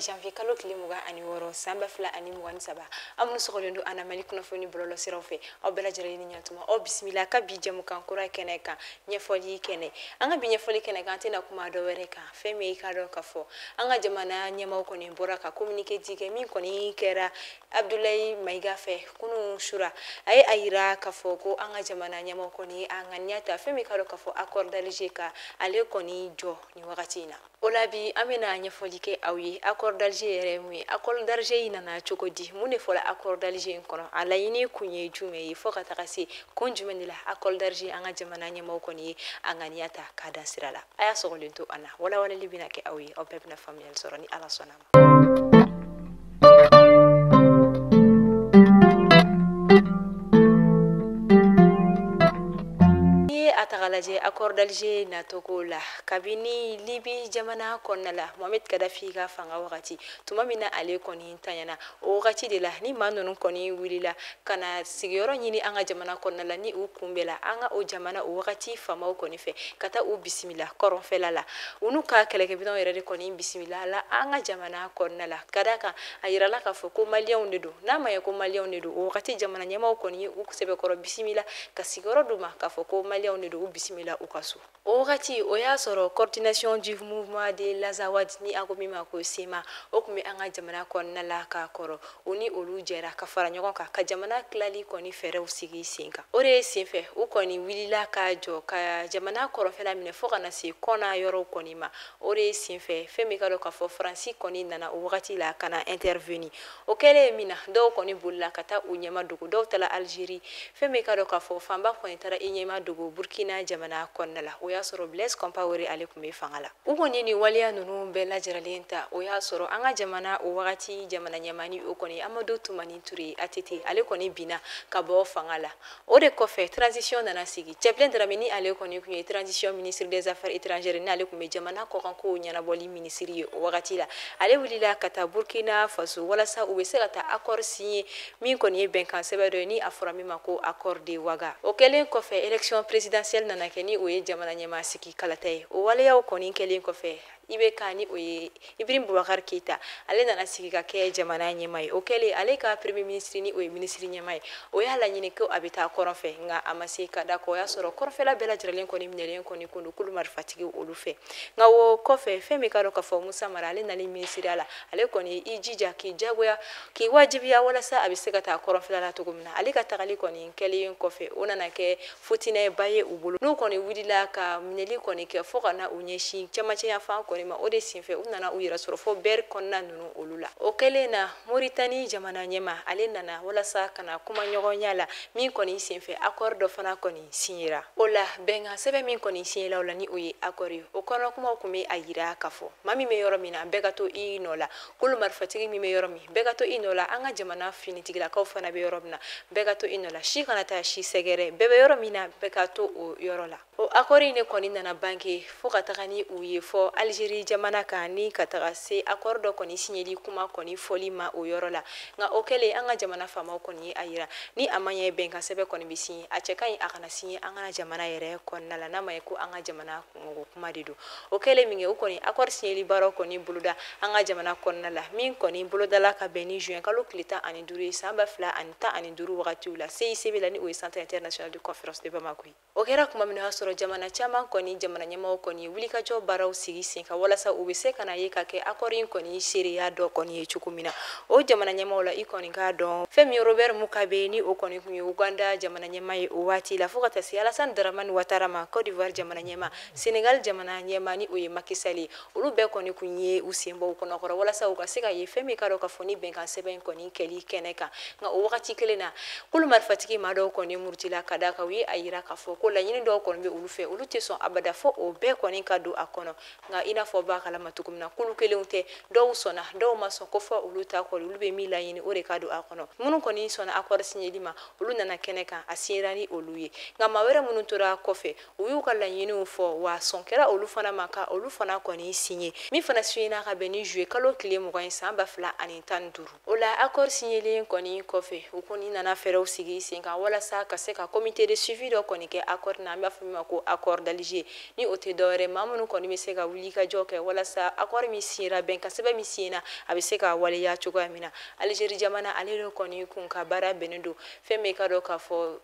janvier kalo tile 26 samba fila ani 27 amnu sogolendo ana mali kunafoni bololo siraw fe aw bela jare ni nyatuma aw bismillah ka bi jamu kan kura kene kan nyefoli kene anga bi nyefoli kene kan tina kuma do were kan feme ka do kafo anga jamana nyama ko ni bora ka communiquer dige min ko ni kera Abdoulaye Maiga fe kunu shura ay ayira kafo ko anga jamana nyama ko ni anga nyata feme ka do kafo accord d'Alger ka ale ko ni jo ni wakati na olabi amena nyefoli ke awi accord d'Alger remui accord d'Alger nana chokodi mune fola accord d'Alger kono ala yini kunye jume yi foka takasi konjume la accord d'Alger anga jamana nyama ko ni anga nyata kada sirala aya sogolento ana wala libina ke awi o pepna familial soroni ala sonama atagalaje accord d'Alger na tokola kabini libi jamana konnala Mohamed Gaddafi ga fanga wakati tumamina ale koni tanyana o wakati de la ni manonu koni wilila kana sigiyoro nyini anga jamana konnala ni ukumbela anga o jamana o wakati fama o koni fe kata u bismillah koron felala unuka keleke bidon yere koni bismillah la anga jamana konnala kadaka ayirala ka fo ko malion dedo na maye ko malion dedo o wakati jamana nyama o koni u sebe koro bismillah ka sigiyoro duma ka fo ko malion dedo u bismillah ukasu o wakati o ya soro coordination du mouvement de l'Azawad ni agomima ko sema o kumi anga jamana konnala ka koro uni olu jera ka fara nyogon ka jamana klali koni fere usigi sinka ore sinfe u koni wilila ka jo ka jamana koro fela mine fo kana se kona yoro koni ma ore sinfe femi ka do ka fo franci koni nana o wakati la kana intervenir o kele mina do koni bulla kata unyema dugu do tala Algérie femi ka do ka fo famba koni tara inyema dugu Burkina jamana konnala o ya soro Blaise Compaoré alaikum fangala u koni ni waliya nunu bela jaralenta o ya soro anga jamana o wakati jamana nyamani o koni Amadou Toumani Touré atete ale koni bina ka bo fangala o de kofe transition nana sigi Tcheplen Dramini ale koni kunye transition ministre des affaires étrangères ni ale kume jamana ko kanko nyana boli ministre o wakati la ale wulila kata Burkina Faso wala sa o be se kata accord signé min koni ben kan sebedo ni aframi mako accord de waga o kelen kofe élection présidentielle nana keni o ye jamana nyama sigi kalatay o wala yaw koni kelen kofe ibe kani oye Ibrahim Boubacar Keita ale nana sigi ka ke jamana nyemai o kele ale ka premier ministre ni oye ministre nyemai o ya la nyine ko abita koronfe nga amase ka da ko ya soro koronfe la bela jiralen ko ni minelen ko ni kundu kulumar fatigi olu fe nga wo kofe femi ka do ka fo Musa Mara ale nali ministre ala ale ko ni ijija ki jagoya ki wajibiya wala sa abise ka ta koronfe la tugumna ale ka tagali ko ni kele kofe onana ke futine baye ubulu no ko ni widila ka mineli ko ni ke fo kana unyeshi chamache ya fa ko ma ode sinfe unana uyira soro fo ber konna nunu olula o kelena Mauritanie jamana nyema ale nana wala sa kana kuma nyogonya la min koni sinfe accord do fana koni sinyira ola benga sebe min koni sinyela ola ni oye akori o kono kuma kumi ayira kafo mami me yoro mina begato inola kulu marfatigi mi me yoro mi begato inola anga jamana finitigila ka fana be yoro mina begato inola shi kana ta shi segere bebe yoro mina begato o yoro la o akori ne koni nana banki fo katakani uye fo Algérie jamana kani kataga se accord do koni signeli kuma koni foli ma o yoro la nga okele anga jamana fama koni ayira ni amanya benka sebe koni bisi achekai akana sinye anga jamana yere konna la nama ko anga jamana ngo kuma dido okele minge ukoni accord signeli baro koni buluda anga jamana konna la min koni buluda la ka beni juin kalo klita ani duri samba fla anta ani duru wakati ula CICB la ni o centre international de conférence de Bamako okera kuma mina soro jamana chama koni jamana nyama koni wulika jo baraw sigi sinka wala sa ubise kana yeka ke akorin koni shiriya do koni chukumina o jamana nyama wala ikoni ga do Femi Robert Mugabe ni o koni kunye Uganda jamana nyama o wati la fukata si Alassane Dramane Ouattara ma Côte d'Ivoire jamana nyama Senegal jamana nyama ni o ye Macky Sall ulu be koni kunye usembo ukono kora wala sa ukasika ye Femi karo ka foni benka seben koni keli keneka nga o wakati kelena kulu marfatiki mado koni murtila kadaka wi ayira ka fo ko la nyini do koni be ulu fe ulu te son abada fo o be koni kadu akono nga ina fo ba kala matukumna kulu kelunte do sona do maso ko fo ulu ta ko ulu be mila yini ore kadu akono munu koni sona akor signeli ma ulu nana keneka asirani oluye nga mawere munu tura kofe uyu kala yini fo wa sonkera ulu fana maka ulu fana koni signé mi fana suina ka beni jouer kalo kile mo kan samba fla ani tanduru ola akor signeli koni kofe ukoni nana fere usigi singa wala sa ka se ka comité de suivi do koni ke akor na mba fami ko accord d'Alger ni ote dore mamunu koni mi se ka wuli ka jɔ kɛ walasa accord min signera bɛnkan sɛbɛn min signé na a bɛ se ka waleya cogoya min na Algérie jamana ale de kɔni kun ka baara bɛnnen don fɛn min ka dɔn k'a fɔ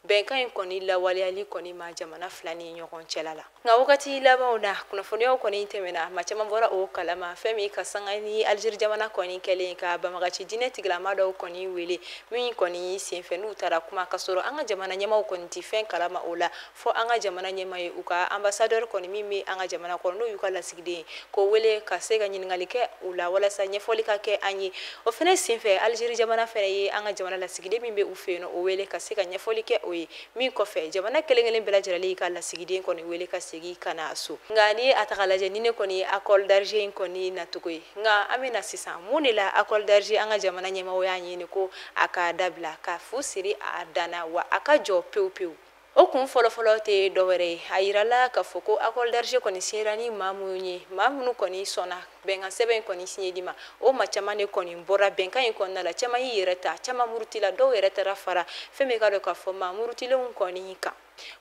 bɛnkan in kɔni lawaleyali kɔni ma jamana fila ni ɲɔgɔn cɛla la nka wagati labanw na kunnafoniyaw kɔni tɛmɛna maa caman bɔra o kalama fɛn min ka sanga ni Algérie jamana kɔni kɛlen ka banbagaci diinɛ tigilama dɔw kɔni wele min kɔni senfɛ n'u taara kuma ka sɔrɔ an ka jamana ɲɛmaw kɔni tɛ fɛn kalama o la fɔ an ka jamana ɲɛma ye u ka ambassadeur kɔni min bɛ an ka jamana kɔnɔ n'o y'u ka lasigiden ye k'o wele ka se ka ɲininkali kɛ u la walasa ɲɛfɔli ka kɛ an ye o fɛnɛ senfɛ Algérie jamana fɛnɛ ye an ka jamana lasigiden min bɛ u fɛ yen o wele ka se ka ɲɛfɔli kɛ o ye min kɔfɛ jamana kelen-kelen bɛɛ lajɛlen ka lasigiden kɔni wele ka segin ka na so nka ni a ta k'a lajɛ ni ne kɔni ye accord d'Alger in kɔni nacogo ye nka an bɛna sisan mun de la accord d'Alger an ka jamana ɲɛmaaw y'a ɲini ko a ka dabila ka fu siri a danna wa a ka jɔ pewu-pewu o kun fɔlɔfɔlɔ tɛ dɔwɛrɛ ye a yirala k'a fɔ ko accord d'Alger kɔni signera ni maa minnu ye maa minnu kɔni sɔnna bɛnkan sɛbɛn in kɔni signeli ma o maa caman de kɔni bɔra bɛnkan in kɔnɔna la caman y'i yɛrɛ ta caman murutila dɔw yɛrɛ taara fara fɛn min ka dɔn k'a fɔ maa murutilenw kɔni kan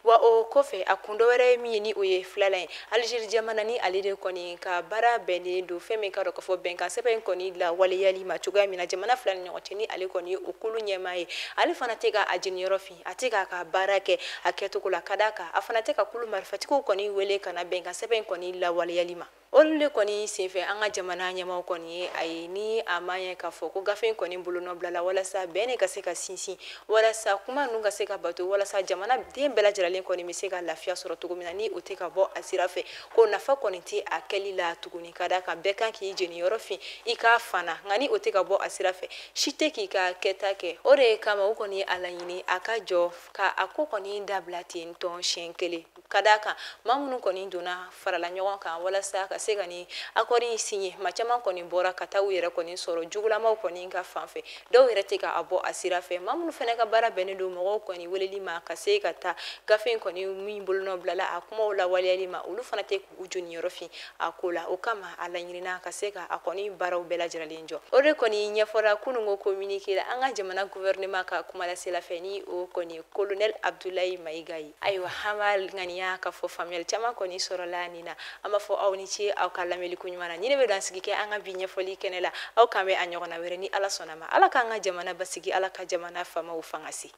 wa o kɔfɛ a kun dɔwɛrɛ ye min ye ni o ye filalan ye Algérie jamana ni ale de kɔni ka baara bɛnnen don fɛn min ka dɔn k'a fɔ bɛnkan sɛbɛn in kɔni lawaleyali ma cogoya min na jamana fila ni ɲɔgɔn cɛ ni ale kɔni ye o kulu ɲɛmaa ye ale fana tɛ ka a jeniyɔrɔ fin a tɛ k'a ka baara kɛ a kɛcogo la ka d'a kan a fana tɛ ka kulu marifatigiw kɔni wele ka na bɛnkan sɛbɛn in kɔni lawaleyali ma olu de kɔni senfɛ an ka jamana ɲɛmaaw kɔni ye a ye ni a ma ɲɛ k'a fɔ ko gafe in kɔni bolonɔ bilala walasa bɛn de ka se ka sinsin walasa kuma ninnu ka se ka bato walasa jamana den bɛɛ lajɛlen kɔni bɛ se ka lafiya sɔrɔ cogo min na ni o tɛ ka bɔ a sira fɛ ko nafa kɔni tɛ a kɛli la tuguni ka d'a kan bɛɛ kan k'i jeniyɔrɔ fin i k'a fana nka ni o tɛ ka bɔ a sira fɛ si tɛ k'i ka kɛta kɛ o de kama o kɔni ye a laɲini a ka jɔ ka a ko kɔni dabila ten tɔn siɲɛ kelen ka d'a kan maa minnu kɔni donna farala ɲɔgɔn kan walasa ka se ka ni accord in signé maa caman kɔni bɔra ka taa u yɛrɛ kɔni sɔrɔ jugulamaw kɔni ka fanfɛ dɔw yɛrɛ tɛ ka a bɔ a sira fɛ maa minnu fɛnɛ ka baara bɛnnen don mɔgɔw kɔni weleli ma ka se ka taa gafe in kɔni min bolonɔ bilala a kumaw lawaleyali ma olu fana tɛ k'u joniyɔrɔ fin a ko la o kama a laɲinina ka se ka a kɔni baaraw bɛɛ lajɛlen jɔ o de kɔni ɲɛfɔra kunun ko communiqué la an ka jamana gouvernement ka kumalasela fɛ ni o kɔni ye colonel Abdoulaye Maïga ye ayiwa an b'a ŋaniya ka fɔ faamuyali caman kɔni sɔrɔla nin na an b'a fɔ aw ni ce aw ka lamɛnliko ɲuman na ni ne bɛ dan sigi kɛ an ka bi ɲɛfɔli kɛnɛ la aw kan bɛ a ɲɔgɔnna wɛrɛ ni ala sɔnna ma ala k'an ka jamana basigi ala ka jamana faamaw fanga se